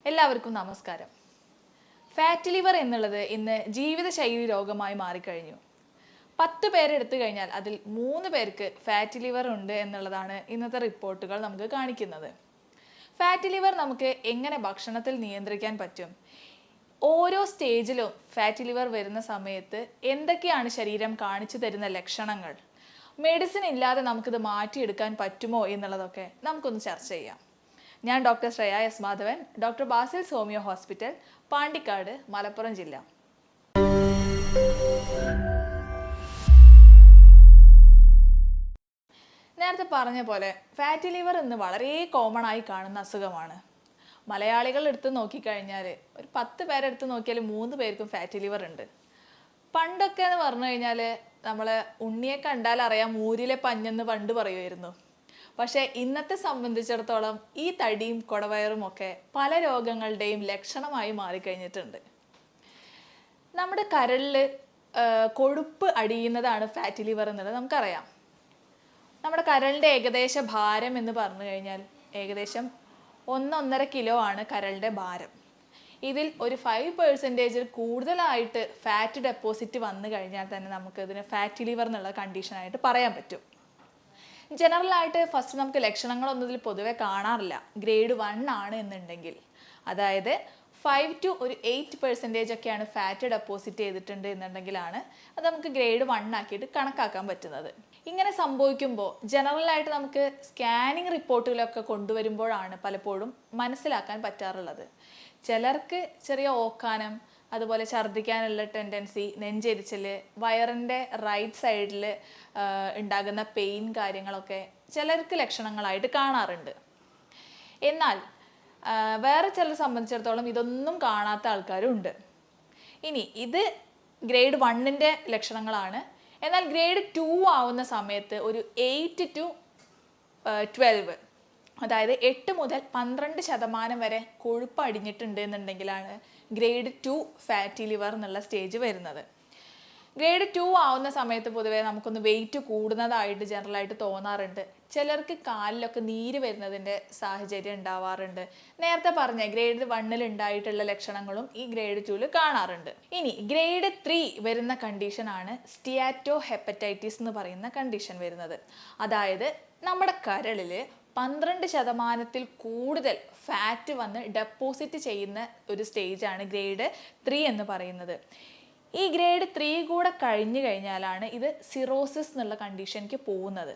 എല്ലാവർക്കും നമസ്കാരം. Fat liver എന്നുള്ളത് ഇന്ന് ജീവിതശൈലി രോഗമായി മാറിക്കഴിഞ്ഞു. 10 പേരെടുത്തു കഴിഞ്ഞാൽ അതിൽ 3 പേർക്ക് ഫാറ്റ് ലിവർ ഉണ്ട് എന്നുള്ളതാണ് ഇന്നത്തെ റിപ്പോർട്ടുകൾ നമുക്ക് കാണിക്കുന്നത്. ഫാറ്റ് ലിവർ നമുക്ക് എങ്ങനെ ഭക്ഷണത്തിൽ നിയന്ത്രിക്കാൻ പറ്റും? ഓരോ സ്റ്റേജിലും ഫാറ്റ് ലിവർ വരുന്ന സമയത്ത് എന്തൊക്കെയാണ് ശരീരം കാണിച്ചു തരുന്ന ലക്ഷണങ്ങൾ? മെഡിസിൻ ഇല്ലാതെ നമുക്കിത് മാറ്റിയെടുക്കാൻ പറ്റുമോ എന്നുള്ളതൊക്കെ നമുക്കൊന്ന് ചർച്ച ചെയ്യാം. ഞാൻ doctor Shreya S Madhavan, doctor Basil's homeo hospital, Pandikkad, Malappuram ജില്ല. നേരത്തെ പറഞ്ഞ പോലെ ഫാറ്റി ലിവർ ഇന്ന് വളരെ കോമൺ ആയി കാണുന്ന അസുഖമാണ്. മലയാളികൾ എടുത്ത് നോക്കിക്കഴിഞ്ഞാൽ ഒരു 10 പേരെടുത്ത് നോക്കിയാൽ 3 പേർക്കും ഫാറ്റി ലിവർ ഉണ്ട്. പണ്ടൊക്കെ എന്ന് പറഞ്ഞു കഴിഞ്ഞാൽ നമ്മൾ ഉണ്ണിയെ കണ്ടാൽ അറിയാം മൂരിലെ പഞ്ഞെന്ന് പണ്ട് പറയുമായിരുന്നു. പക്ഷേ ഇന്നത്തെ സംബന്ധിച്ചിടത്തോളം ഈ തടിയും കുടവയറും ഒക്കെ പല രോഗങ്ങളുടെയും ലക്ഷണമായി മാറിക്കഴിഞ്ഞിട്ടുണ്ട്. നമ്മുടെ കരളിൽ കൊഴുപ്പ് അടിയുന്നതാണ് ഫാറ്റി ലിവർ എന്നുള്ളത് നമുക്കറിയാം. നമ്മുടെ കരളിൻ്റെ ഏകദേശ ഭാരം എന്ന് പറഞ്ഞു കഴിഞ്ഞാൽ ഏകദേശം 1-1.5 കിലോ ആണ് കരളിൻ്റെ ഭാരം. ഇതിൽ ഒരു 5% കൂടുതലായിട്ട് ഫാറ്റ് ഡെപ്പോസിറ്റ് വന്നു കഴിഞ്ഞാൽ തന്നെ നമുക്ക് ഇതിന് ഫാറ്റി ലിവർ എന്നുള്ള കണ്ടീഷനായിട്ട് പറയാൻ പറ്റും. ജനറലായിട്ട് ഫസ്റ്റ് നമുക്ക് ലക്ഷണങ്ങളൊന്നും ഇതിൽ പൊതുവെ കാണാറില്ല. ഗ്രേഡ് 1 ആണ് എന്നുണ്ടെങ്കിൽ, അതായത് 5 to 8% ഒക്കെയാണ് ഫാറ്റ് ഡെപ്പോസിറ്റ് ചെയ്തിട്ടുണ്ട് എന്നുണ്ടെങ്കിലാണ് അത് നമുക്ക് ഗ്രേഡ് 1 ആക്കിയിട്ട് കണക്കാക്കാൻ പറ്റുന്നത്. ഇങ്ങനെ സംഭവിക്കുമ്പോൾ ജനറലായിട്ട് നമുക്ക് സ്കാനിങ് റിപ്പോർട്ടുകളൊക്കെ കൊണ്ടുവരുമ്പോഴാണ് പലപ്പോഴും മനസ്സിലാക്കാൻ പറ്റാറുള്ളത്. ചിലർക്ക് ചെറിയ ഓക്കാനം, അതുപോലെ ഛർദ്ദിക്കാനുള്ള ടെൻഡൻസി, നെഞ്ചെരിച്ചൽ, വയറിൻ്റെ റൈറ്റ് സൈഡിൽ ഉണ്ടാകുന്ന പെയിൻ കാര്യങ്ങളൊക്കെ ചിലർക്ക് ലക്ഷണങ്ങളായിട്ട് കാണാറുണ്ട്. എന്നാൽ വേറെ ചിലരെ സംബന്ധിച്ചിടത്തോളം ഇതൊന്നും കാണാത്ത ആൾക്കാരും ഉണ്ട്. ഇനി ഇത് ഗ്രേഡ് 1ൻ്റെ ലക്ഷണങ്ങളാണ്. എന്നാൽ ഗ്രേഡ് 2 ആവുന്ന സമയത്ത് ഒരു 8 to 12, അതായത് 8 മുതൽ 12% വരെ കൊഴുപ്പ് അടിഞ്ഞിട്ടുണ്ട് എന്നുണ്ടെങ്കിലാണ് ഗ്രേഡ് 2 ഫാറ്റി ലിവർ എന്നുള്ള സ്റ്റേജ് വരുന്നത്. ഗ്രേഡ് 2 ആവുന്ന സമയത്ത് പൊതുവേ നമുക്കൊന്ന് വെയിറ്റ് കൂടുന്നതായിട്ട് ജനറലായിട്ട് തോന്നാറുണ്ട്. ചിലർക്ക് കാലിലൊക്കെ നീര് വരുന്നതിൻ്റെ സാഹചര്യം ഉണ്ടാവാറുണ്ട്. നേരത്തെ പറഞ്ഞ ഗ്രേഡ് 1ൽ ഉണ്ടായിട്ടുള്ള ലക്ഷണങ്ങളും ഈ ഗ്രേഡ് 2ൽ കാണാറുണ്ട്. ഇനി ഗ്രേഡ് 3 വരുന്ന കണ്ടീഷനാണ് സ്റ്റിയാറ്റോ ഹെപ്പറ്റൈറ്റിസ് എന്ന് പറയുന്ന കണ്ടീഷൻ വരുന്നത്. അതായത് നമ്മുടെ കരളിൽ 12% കൂടുതൽ ഫാറ്റ് വന്ന് ഡെപ്പോസിറ്റ് ചെയ്യുന്ന ഒരു സ്റ്റേജാണ് ഗ്രേഡ് 3 എന്ന് പറയുന്നത്. ഈ ഗ്രേഡ് 3 കൂടെ കഴിഞ്ഞു കഴിഞ്ഞാലാണ് ഇത് സിറോസിസ് എന്നുള്ള കണ്ടീഷനിലേക്ക് പോകുന്നത്.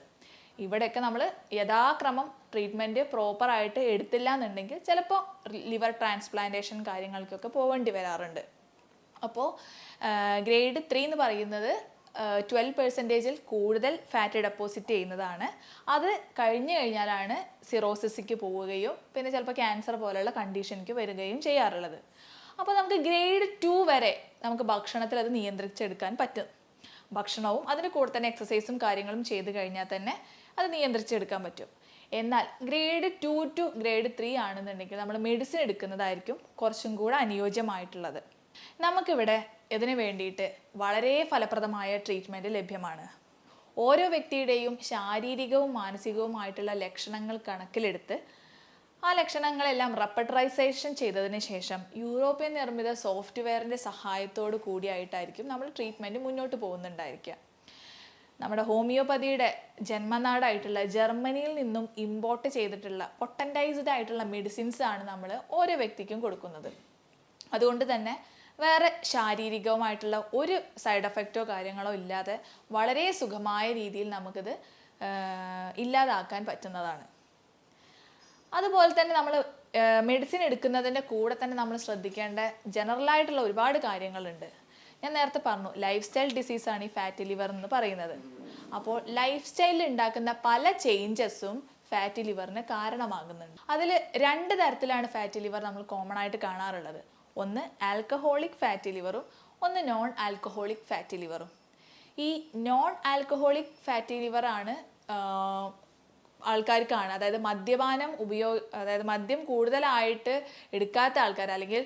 ഇവിടെയൊക്കെ നമ്മൾ യഥാക്രമം ട്രീറ്റ്മെൻറ്റ് പ്രോപ്പറായിട്ട് എടുത്തില്ല എന്നുണ്ടെങ്കിൽ ചിലപ്പോൾ ലിവർ ട്രാൻസ്പ്ലാന്റേഷൻ കാര്യങ്ങൾക്കൊക്കെ പോവേണ്ടി വരാറുണ്ട്. അപ്പോൾ ഗ്രേഡ് 3 എന്ന് പറയുന്നത് 12% കൂടുതൽ ഫാറ്റ് ഡെപ്പോസിറ്റ് ചെയ്യുന്നതാണ്. അത് കഴിഞ്ഞു കഴിഞ്ഞാലാണ് സിറോസിസിക്ക് പോവുകയും പിന്നെ ചിലപ്പോൾ ക്യാൻസർ പോലുള്ള കണ്ടീഷനിലേക്ക് വരികയും ചെയ്യാറുള്ളത്. അപ്പോൾ നമുക്ക് ഗ്രേഡ് 2 വരെ നമുക്ക് ഭക്ഷണത്തിൽ അത് നിയന്ത്രിച്ചെടുക്കാൻ പറ്റും. ഭക്ഷണവും അതിൻ്റെ കൂടെ തന്നെ എക്സസൈസും കാര്യങ്ങളും ചെയ്ത് കഴിഞ്ഞാൽ തന്നെ അത് നിയന്ത്രിച്ചെടുക്കാൻ പറ്റും. എന്നാൽ ഗ്രേഡ് 2 to ഗ്രേഡ് 3 ആണെന്നുണ്ടെങ്കിൽ നമ്മൾ മെഡിസിൻ എടുക്കുന്നതായിരിക്കും കുറച്ചും കൂടെ അനുയോജ്യമായിട്ടുള്ളത്. നമുക്കിവിടെ ഇതിന് വേണ്ടിയിട്ട് വളരെ ഫലപ്രദമായ ട്രീറ്റ്മെൻറ്റ് ലഭ്യമാണ്. ഓരോ വ്യക്തിയുടെയും ശാരീരികവും മാനസികവുമായിട്ടുള്ള ലക്ഷണങ്ങൾ കണക്കിലെടുത്ത് ആ ലക്ഷണങ്ങളെല്ലാം റെപ്പർട്ടറൈസേഷൻ ചെയ്തതിന് ശേഷം യൂറോപ്യൻ നിർമ്മിത സോഫ്റ്റ്വെയറിൻ്റെ സഹായത്തോടു കൂടിയായിട്ടായിരിക്കും നമ്മൾ ട്രീറ്റ്മെൻറ്റ് മുന്നോട്ട് പോകുന്നുണ്ടായിരിക്കുക. നമ്മുടെ ഹോമിയോപ്പതിയുടെ ജന്മനാടായിട്ടുള്ള ജർമ്മനിയിൽ നിന്നും ഇമ്പോർട്ട് ചെയ്തിട്ടുള്ള പൊട്ടൻറ്റൈസ്ഡ് ആയിട്ടുള്ള മെഡിസിൻസ് ആണ് നമ്മൾ ഓരോ വ്യക്തിക്കും കൊടുക്കുന്നത്. അതുകൊണ്ട് തന്നെ വേറെ ശാരീരികവുമായിട്ടുള്ള ഒരു സൈഡ് എഫക്റ്റോ കാര്യങ്ങളോ ഇല്ലാതെ വളരെ സുഖമായ രീതിയിൽ നമുക്കിത് ഇല്ലാതാക്കാൻ പറ്റുന്നതാണ്. അതുപോലെ തന്നെ നമ്മൾ മെഡിസിൻ എടുക്കുന്നതിൻ്റെ കൂടെ തന്നെ നമ്മൾ ശ്രദ്ധിക്കേണ്ട ജനറലായിട്ടുള്ള ഒരുപാട് കാര്യങ്ങളുണ്ട്. ഞാൻ നേരത്തെ പറഞ്ഞു, ലൈഫ് സ്റ്റൈൽ ഡിസീസാണ് ഈ ഫാറ്റി ലിവർ എന്ന് പറയുന്നത്. അപ്പോൾ ലൈഫ് സ്റ്റൈലിൽ ഉണ്ടാക്കുന്ന പല ചേഞ്ചസും ഫാറ്റി ലിവറിന് കാരണമാകുന്നുണ്ട്. അതിൽ 2 തരത്തിലാണ് ഫാറ്റി ലിവർ നമ്മൾ കോമൺ ആയിട്ട് കാണാറുള്ളത്. ഒന്ന് ആൽക്കഹോളിക് ഫാറ്റി ലിവറും ഒന്ന് നോൺ ആൽക്കഹോളിക് ഫാറ്റി ലിവറും. ഈ നോൺ ആൽക്കഹോളിക് ഫാറ്റി ലിവറാണ് ആൾക്കാർക്കാണ്, അതായത് അതായത് മദ്യം കൂടുതലായിട്ട് എടുക്കാത്ത ആൾക്കാർ അല്ലെങ്കിൽ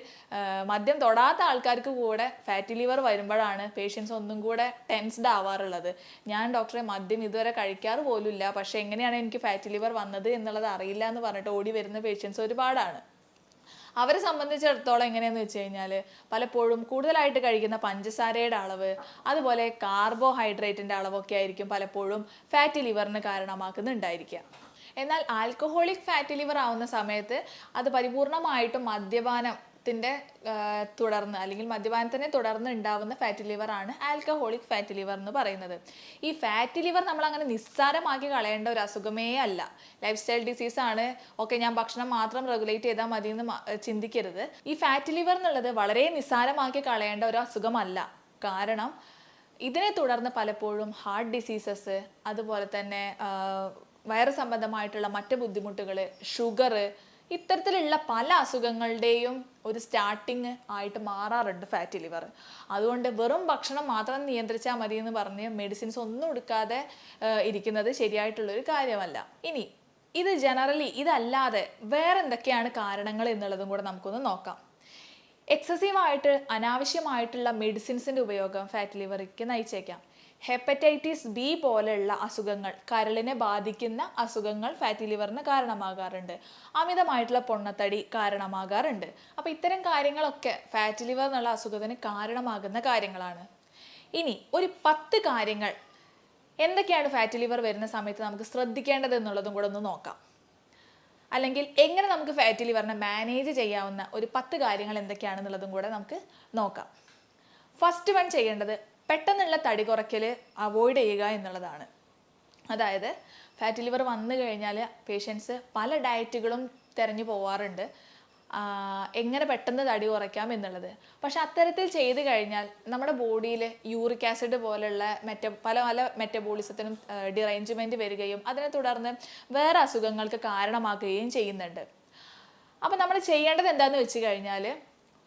മദ്യം തൊടാത്ത ആൾക്കാർക്ക് കൂടെ ഫാറ്റി ലിവർ വരുമ്പോഴാണ് പേഷ്യൻസ് ഒന്നും കൂടെ ടെൻസ്ഡ് ആവാറുള്ളത്. ഞാൻ ഡോക്ടറെ മദ്യം ഇതുവരെ കഴിക്കാറ് പോലുമില്ല, പക്ഷെ എങ്ങനെയാണ് എനിക്ക് ഫാറ്റി ലിവർ വന്നത് എന്നുള്ളത് അറിയില്ല എന്ന് പറഞ്ഞിട്ട് ഓടി വരുന്ന പേഷ്യൻസ് ഒരുപാടാണ്. അവരെ സംബന്ധിച്ചിടത്തോളം എങ്ങനെയാന്ന് വെച്ച് കഴിഞ്ഞാൽ പലപ്പോഴും കൂടുതലായിട്ട് കഴിക്കുന്ന പഞ്ചസാരയുടെ അളവ്, അതുപോലെ കാർബോഹൈഡ്രേറ്റിൻ്റെ അളവൊക്കെ ആയിരിക്കും പലപ്പോഴും ഫാറ്റി ലിവറിന് കാരണമാക്കുന്നുണ്ടായിരിക്കുക. എന്നാൽ ആൽക്കഹോളിക് ഫാറ്റി ലിവർ ആവുന്ന സമയത്ത് അത് പരിപൂർണമായിട്ടും മദ്യപാനത്തിൻ്റെ തുടർന്ന് അല്ലെങ്കിൽ മദ്യപാനത്തിനെ തുടർന്ന് ഉണ്ടാവുന്ന ഫാറ്റി ലിവർ ആണ് ആൽക്കഹോളിക് ഫാറ്റി ലിവർ എന്ന് പറയുന്നത്. ഈ ഫാറ്റി ലിവർ നമ്മൾ അങ്ങനെ നിസ്സാരമാക്കി കളയേണ്ട ഒരു അസുഖമേ അല്ല. ലൈഫ് സ്റ്റൈൽ ഡിസീസ് ആണ്, ഓക്കെ ഞാൻ ഭക്ഷണം മാത്രം റെഗുലേറ്റ് ചെയ്താൽ മതി എന്ന് ചിന്തിക്കരുത്. ഈ ഫാറ്റി ലിവർ എന്നുള്ളത് വളരെ നിസ്സാരമാക്കി കളയേണ്ട ഒരു അസുഖമല്ല. കാരണം ഇതിനെ തുടർന്ന് പലപ്പോഴും ഹാർട്ട് ഡിസീസസ്, അതുപോലെ തന്നെ വയറ് സംബന്ധമായിട്ടുള്ള മറ്റ് ബുദ്ധിമുട്ടുകൾ, ഷുഗർ, ഇത്തരത്തിലുള്ള പല അസുഖങ്ങളുടെയും ഒരു സ്റ്റാർട്ടിങ് ആയിട്ട് മാറാറുണ്ട് ഫാറ്റി ലിവർ. അതുകൊണ്ട് വെറും ഭക്ഷണം മാത്രം നിയന്ത്രിച്ചാൽ മതി എന്ന് പറഞ്ഞ് മെഡിസിൻസ് ഒന്നും എടുക്കാതെ ഇരിക്കുന്നത് ശരിയായിട്ടുള്ളൊരു കാര്യമല്ല. ഇനി ഇത് ജനറലി ഇതല്ലാതെ വേറെ എന്തൊക്കെയാണ് കാരണങ്ങൾ എന്നുള്ളതും കൂടെ നമുക്കൊന്ന് നോക്കാം. എക്സസീവായിട്ട് അനാവശ്യമായിട്ടുള്ള മെഡിസിൻസിൻ്റെ ഉപയോഗം ഫാറ്റി ലിവറിലേക്ക് നയിച്ചേക്കാം. ഹെപ്പറ്റൈറ്റിസ് ബി പോലെയുള്ള അസുഖങ്ങൾ, കരളിനെ ബാധിക്കുന്ന അസുഖങ്ങൾ ഫാറ്റി ലിവറിന് കാരണമാകാറുണ്ട്. അമിതമായിട്ടുള്ള പൊണ്ണത്തടി കാരണമാകാറുണ്ട്. അപ്പോൾ ഇത്തരം കാര്യങ്ങളൊക്കെ ഫാറ്റി ലിവർ എന്നുള്ള അസുഖത്തിന് കാരണമാകുന്ന കാര്യങ്ങളാണ്. ഇനി ഒരു 10 കാര്യങ്ങൾ എന്തൊക്കെയാണ് ഫാറ്റി ലിവർ വരുന്ന സമയത്ത് നമുക്ക് ശ്രദ്ധിക്കേണ്ടത് എന്നുള്ളതും കൂടെ ഒന്ന് നോക്കാം. അല്ലെങ്കിൽ എങ്ങനെ നമുക്ക് ഫാറ്റി ലിവറിനെ മാനേജ് ചെയ്യാവുന്ന ഒരു 10 കാര്യങ്ങൾ എന്തൊക്കെയാണെന്നുള്ളതും കൂടെ നമുക്ക് നോക്കാം. ഫസ്റ്റ് വൺ ചെയ്യേണ്ടത് പെട്ടെന്നുള്ള തടി കുറയ്ക്കൽ അവോയ്ഡ് ചെയ്യുക എന്നുള്ളതാണ്. അതായത് ഫാറ്റി ലിവർ വന്നു കഴിഞ്ഞാൽ പേഷ്യൻസ് പല ഡയറ്റുകളും തിരഞ്ഞു പോവാറുണ്ട് എങ്ങനെ പെട്ടെന്ന് തടി കുറയ്ക്കാം എന്നുള്ളത്. പക്ഷെ അത്തരത്തിൽ ചെയ്തു കഴിഞ്ഞാൽ നമ്മുടെ ബോഡിയിൽ യൂറിക് ആസിഡ് പോലുള്ള പല മെറ്റബോളിസത്തിനും ഡിറേഞ്ച്മെൻറ്റ് വരികയും അതിനെ തുടർന്ന് വേറെ അസുഖങ്ങൾക്ക് കാരണമാക്കുകയും ചെയ്യുന്നുണ്ട്. അപ്പം നമ്മൾ ചെയ്യേണ്ടത് എന്താണെന്ന് വെച്ച് കഴിഞ്ഞാൽ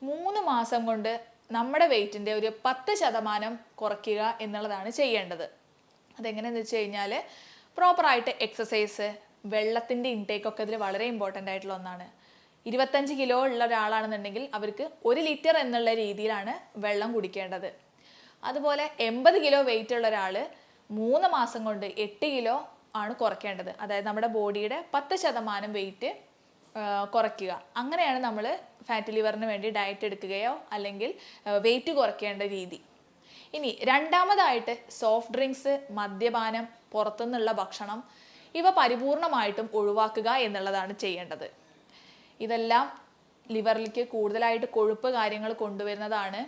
3 മാസം കൊണ്ട് നമ്മുടെ വെയിറ്റിൻ്റെ ഒരു 10% കുറയ്ക്കുക എന്നുള്ളതാണ് ചെയ്യേണ്ടത്. അതെങ്ങനെയെന്ന് വെച്ച് കഴിഞ്ഞാൽ പ്രോപ്പറായിട്ട് എക്സസൈസ്, വെള്ളത്തിൻ്റെ ഇൻടേക്കൊക്കെ ഇതിൽ വളരെ ഇമ്പോർട്ടൻ്റ് ആയിട്ടുള്ള ഒന്നാണ്. 25 കിലോ ഉള്ള ഒരാളാണെന്നുണ്ടെങ്കിൽ അവർക്ക് 1 ലിറ്റർ എന്നുള്ള രീതിയിലാണ് വെള്ളം കുടിക്കേണ്ടത്. അതുപോലെ 80 കിലോ വെയിറ്റ് ഉള്ള ഒരാൾ 3 മാസം കൊണ്ട് 8 കിലോ ആണ് കുറയ്ക്കേണ്ടത്. അതായത് നമ്മുടെ ബോഡിയുടെ 10% വെയിറ്റ് കുറയ്ക്കുക. അങ്ങനെയാണ് നമ്മൾ ഫാറ്റി ലിവറിന് വേണ്ടി ഡയറ്റ് എടുക്കുകയോ അല്ലെങ്കിൽ വെയിറ്റ് കുറയ്ക്കേണ്ട രീതി. ഇനി രണ്ടാമതായിട്ട് സോഫ്റ്റ് ഡ്രിങ്ക്സ്, മദ്യപാനം, പുറത്തുനിന്നുള്ള ഭക്ഷണം ഇവ പരിപൂർണമായിട്ടും ഒഴിവാക്കുക എന്നുള്ളതാണ് ചെയ്യേണ്ടത്. ഇതെല്ലാം ലിവറിലേക്ക് കൂടുതലായിട്ട് കൊഴുപ്പ് കാര്യങ്ങൾ കൊണ്ടുവരുന്നതാണ്.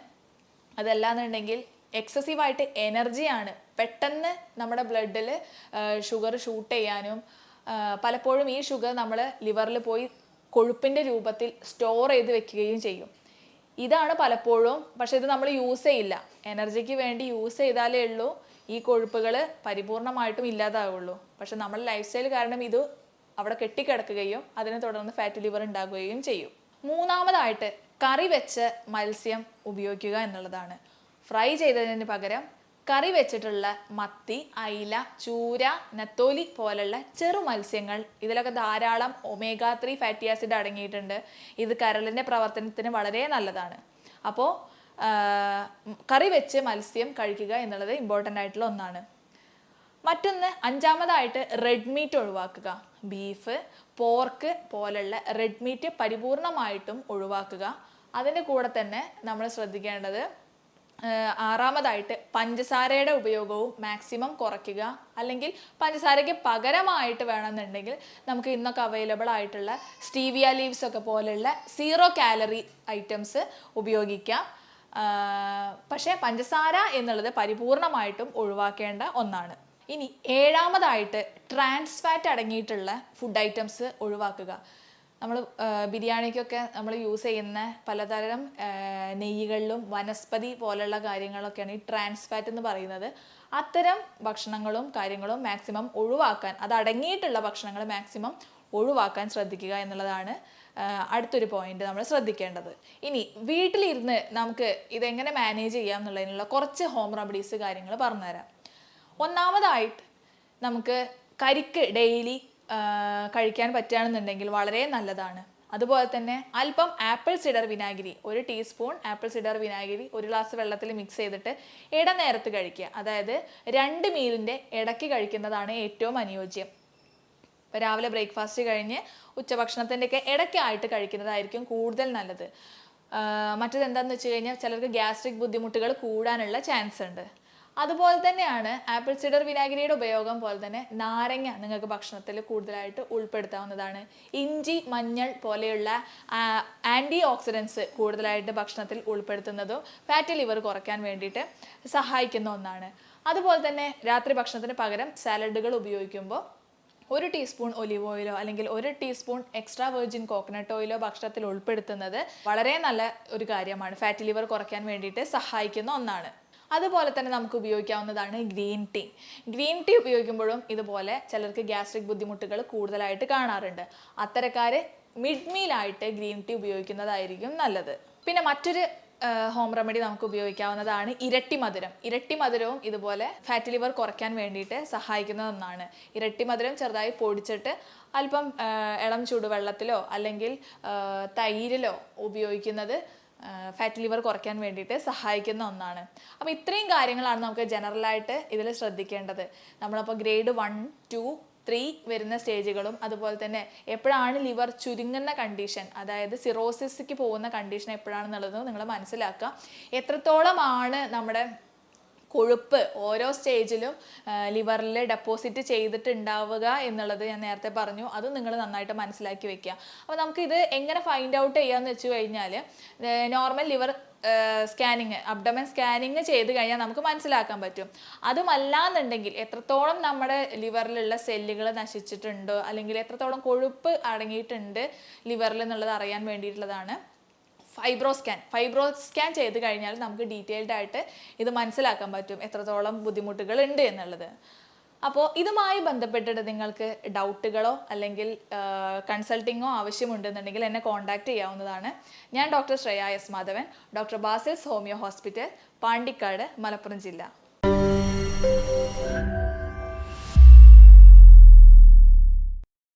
അതല്ലാന്നുണ്ടെങ്കിൽ എക്സസീവായിട്ട് എനർജിയാണ്, പെട്ടെന്ന് നമ്മുടെ ബ്ലഡിൽ ഷുഗർ ഷൂട്ട് ചെയ്യാനും പലപ്പോഴും ഈ ഷുഗർ നമ്മൾ ലിവറിൽ പോയി കൊഴുപ്പിൻ്റെ രൂപത്തിൽ സ്റ്റോർ ചെയ്ത് വെക്കുകയും ചെയ്യും. ഇതാണ് പലപ്പോഴും, പക്ഷെ ഇത് നമ്മൾ യൂസ് ചെയ്യില്ല. എനർജിക്ക് വേണ്ടി യൂസ് ചെയ്താലേ ഉള്ളൂ ഈ കൊഴുപ്പുകൾ പരിപൂർണമായിട്ടും ഇല്ലാതാവുള്ളൂ. പക്ഷെ നമ്മുടെ ലൈഫ് സ്റ്റൈൽ കാരണം ഇത് അവിടെ കെട്ടിക്കിടക്കുകയും അതിനെ തുടർന്ന് ഫാറ്റി ലിവർ ഉണ്ടാകുകയും ചെയ്യും. മൂന്നാമതായിട്ട് കറി വെച്ച് മത്സ്യം ഉപയോഗിക്കുക എന്നുള്ളതാണ്. ഫ്രൈ ചെയ്തതിന് പകരം കറി വെച്ചിട്ടുള്ള മത്തി, അയില, ചൂര, നത്തോലി പോലുള്ള ചെറു മത്സ്യങ്ങൾ, ഇതിലൊക്കെ ധാരാളം ഒമേഗ 3 ഫാറ്റി ആസിഡ് അടങ്ങിയിട്ടുണ്ട്. ഇത് കരളിൻ്റെ പ്രവർത്തനത്തിന് വളരെ നല്ലതാണ്. അപ്പോൾ കറി വെച്ച് മത്സ്യം കഴിക്കുക എന്നുള്ളത് ഇമ്പോർട്ടൻ്റ് ആയിട്ടുള്ള ഒന്നാണ്. മറ്റൊന്ന്, അഞ്ചാമതായിട്ട് റെഡ് മീറ്റ് ഒഴിവാക്കുക. ബീഫ്, പോർക്ക് പോലുള്ള റെഡ് മീറ്റ് പരിപൂർണമായിട്ടും ഒഴിവാക്കുക. അതിൻ്റെ കൂടെ തന്നെ നമ്മൾ ശ്രദ്ധിക്കേണ്ടത് ആറാമതായിട്ട് പഞ്ചസാരയുടെ ഉപയോഗവും മാക്സിമം കുറയ്ക്കുക. അല്ലെങ്കിൽ പഞ്ചസാരയ്ക്ക് പകരമായിട്ട് വേണമെന്നുണ്ടെങ്കിൽ നമുക്ക് ഇന്നൊക്കെ അവൈലബിൾ ആയിട്ടുള്ള സ്റ്റീവിയ ലീവ്സ് ഒക്കെ പോലുള്ള 0 കാലറി ഐറ്റംസ് ഉപയോഗിക്കാം. പക്ഷേ പഞ്ചസാര എന്നുള്ളത് പരിപൂർണമായിട്ടും ഒഴിവാക്കേണ്ട ഒന്നാണ്. ഇനി ഏഴാമതായിട്ട് ട്രാൻസ് ഫാറ്റ് അടങ്ങിയിട്ടുള്ള ഫുഡ് ഐറ്റംസ് ഒഴിവാക്കുക. നമ്മൾ ബിരിയാണിക്കൊക്കെ നമ്മൾ യൂസ് ചെയ്യുന്ന പലതരം നെയ്യുകളിലും വനസ്പതി പോലുള്ള കാര്യങ്ങളൊക്കെയാണ് ഈ ട്രാൻസ് ഫാറ്റ് എന്ന് പറയുന്നത്. അത്തരം ഭക്ഷണങ്ങളും കാര്യങ്ങളും മാക്സിമം ഒഴിവാക്കാൻ, അത് അടങ്ങിയിട്ടുള്ള ഭക്ഷണങ്ങൾ മാക്സിമം ഒഴിവാക്കാൻ ശ്രദ്ധിക്കുക എന്നുള്ളതാണ് അടുത്തൊരു പോയിന്റ് നമ്മൾ ശ്രദ്ധിക്കേണ്ടത്. ഇനി വീട്ടിലിരുന്ന് നമുക്ക് ഇതെങ്ങനെ മാനേജ് ചെയ്യാം എന്നുള്ളതിനുള്ള കുറച്ച് ഹോം റെമഡീസ് കാര്യങ്ങൾ പറഞ്ഞുതരാം. ഒന്നാമതായിട്ട് നമുക്ക് കരിക്ക് ഡെയിലി കഴിക്കാൻ പറ്റുകയാണെന്നുണ്ടെങ്കിൽ വളരെ നല്ലതാണ്. അതുപോലെ തന്നെ അല്പം ആപ്പിൾ സിഡർ വിനാഗിരി, 1 ടീസ്പൂൺ ആപ്പിൾ സിഡർ വിനാഗിരി 1 ഗ്ലാസ് വെള്ളത്തിൽ മിക്സ് ചെയ്തിട്ട് ഇടനേരത്ത് കഴിക്കുക. അതായത് 2 മീലിൻ്റെ ഇടയ്ക്ക് കഴിക്കുന്നതാണ് ഏറ്റവും അനുയോജ്യം. ഇപ്പോൾ രാവിലെ ബ്രേക്ക്ഫാസ്റ്റ് കഴിഞ്ഞ് ഉച്ചഭക്ഷണത്തിൻ്റെയൊക്കെ ഇടയ്ക്കായിട്ട് കഴിക്കുന്നതായിരിക്കും കൂടുതൽ നല്ലത്. മറ്റേത് എന്താണെന്ന് വെച്ച് കഴിഞ്ഞാൽ ചിലർക്ക് ഗ്യാസ്ട്രിക് ബുദ്ധിമുട്ടുകൾ കൂടാനുള്ള ചാൻസ് ഉണ്ട്. അതുപോലെ തന്നെയാണ് ആപ്പിൾ സിഡർ വിനാഗിരിയുടെ ഉപയോഗം പോലെ തന്നെ നാരങ്ങ നിങ്ങൾക്ക് ഭക്ഷണത്തിൽ കൂടുതലായിട്ട് ഉൾപ്പെടുത്താവുന്നതാണ്. ഇഞ്ചി, മഞ്ഞൾ പോലെയുള്ള ആൻറ്റി ഓക്സിഡൻസ് കൂടുതലായിട്ട് ഭക്ഷണത്തിൽ ഉൾപ്പെടുത്തുന്നതും ഫാറ്റി ലിവർ കുറയ്ക്കാൻ വേണ്ടിയിട്ട് സഹായിക്കുന്ന ഒന്നാണ്. അതുപോലെ തന്നെ രാത്രി ഭക്ഷണത്തിന് പകരം സാലഡുകൾ ഉപയോഗിക്കുമ്പോൾ 1 ടീസ്പൂൺ ഒലിവ് ഓയിലോ അല്ലെങ്കിൽ 1 ടീസ്പൂൺ എക്സ്ട്രാ വെർജിൻ കോക്കനട്ട് ഓയിലോ ഭക്ഷണത്തിൽ ഉൾപ്പെടുത്തുന്നത് വളരെ നല്ല ഒരു കാര്യമാണ്. ഫാറ്റി ലിവർ കുറയ്ക്കാൻ വേണ്ടിയിട്ട് സഹായിക്കുന്ന ഒന്നാണ്. അതുപോലെ തന്നെ നമുക്ക് ഉപയോഗിക്കാവുന്നതാണ് ഗ്രീൻ ടീ. ഗ്രീൻ ടീ ഉപയോഗിക്കുമ്പോഴും ഇതുപോലെ ചിലർക്ക് ഗ്യാസ്ട്രിക് ബുദ്ധിമുട്ടുകൾ കൂടുതലായിട്ട് കാണാറുണ്ട്. അത്തരക്കാർ മിഡ് മീലായിട്ട് ഗ്രീൻ ടീ ഉപയോഗിക്കുന്നതായിരിക്കും നല്ലത്. പിന്നെ മറ്റൊരു ഹോം റെമഡി നമുക്ക് ഉപയോഗിക്കാവുന്നതാണ് ഇരട്ടി മധുരം. ഇരട്ടി മധുരവും ഇതുപോലെ ഫാറ്റി ലിവർ കുറയ്ക്കാൻ വേണ്ടിയിട്ട് സഹായിക്കുന്ന ഒന്നാണ്. ഇരട്ടി മധുരം ചെറുതായി പൊടിച്ചിട്ട് അല്പം ഇളം ചൂടുവെള്ളത്തിലോ അല്ലെങ്കിൽ തൈരിലോ ഉപയോഗിക്കുന്നത് ഫാറ്റി ലിവർ കുറയ്ക്കാൻ വേണ്ടിയിട്ട് സഹായിക്കുന്ന ഒന്നാണ്. അപ്പോൾ ഇത്രയും കാര്യങ്ങളാണ് നമുക്ക് ജനറലായിട്ട് ഇതിൽ ശ്രദ്ധിക്കേണ്ടത്. നമ്മളപ്പോൾ ഗ്രേഡ് 1, 2, 3 വരുന്ന സ്റ്റേജുകളും അതുപോലെ തന്നെ എപ്പോഴാണ് ലിവർ ചുരുങ്ങുന്ന കണ്ടീഷൻ, അതായത് സിറോസിസ്ക്ക് പോകുന്ന കണ്ടീഷൻ എപ്പോഴാണെന്നുള്ളത് നിങ്ങൾ മനസ്സിലാക്കുക. എത്രത്തോളമാണ് നമ്മുടെ കൊഴുപ്പ് ഓരോ സ്റ്റേജിലും ലിവറിൽ ഡെപ്പോസിറ്റ് ചെയ്തിട്ടുണ്ടാവുക എന്നുള്ളത് ഞാൻ നേരത്തെ പറഞ്ഞു. അത് നിങ്ങൾ നന്നായിട്ട് മനസ്സിലാക്കി വെക്കുക. അപ്പോൾ നമുക്കിത് എങ്ങനെ ഫൈൻഡ് ഔട്ട് ചെയ്യാമെന്ന് വെച്ച് കഴിഞ്ഞാൽ normal liver scanning, abdomen scanning ചെയ്ത് കഴിഞ്ഞാൽ നമുക്ക് മനസ്സിലാക്കാൻ പറ്റും. അതുമല്ലാന്നുണ്ടെങ്കിൽ എത്രത്തോളം നമ്മുടെ ലിവറിലുള്ള സെല്ലുകൾ നശിച്ചിട്ടുണ്ടോ അല്ലെങ്കിൽ എത്രത്തോളം കൊഴുപ്പ് അടങ്ങിയിട്ടുണ്ട് ലിവറിൽ എന്നുള്ളത് അറിയാൻ വേണ്ടിയിട്ടുള്ളതാണ് ഫൈബ്രോ സ്കാൻ ചെയ്ത് കഴിഞ്ഞാൽ നമുക്ക് ഡീറ്റെയിൽഡ് ആയിട്ട് ഇത് മനസ്സിലാക്കാൻ പറ്റും എത്രത്തോളം ബുദ്ധിമുട്ടുകൾ ഉണ്ട് എന്നുള്ളത്. അപ്പോൾ ഇതുമായി ബന്ധപ്പെട്ടിട്ട് നിങ്ങൾക്ക് ഡൗട്ടുകളോ അല്ലെങ്കിൽ കൺസൾട്ടിങ്ങോ ആവശ്യമുണ്ടെന്നുണ്ടെങ്കിൽ എന്നെ കോൺടാക്ട് ചെയ്യാവുന്നതാണ്. ഞാൻ doctor Shreya S Madhavan, doctor Basil's homeo hospital, Pandikkad, Malappuram ജില്ല.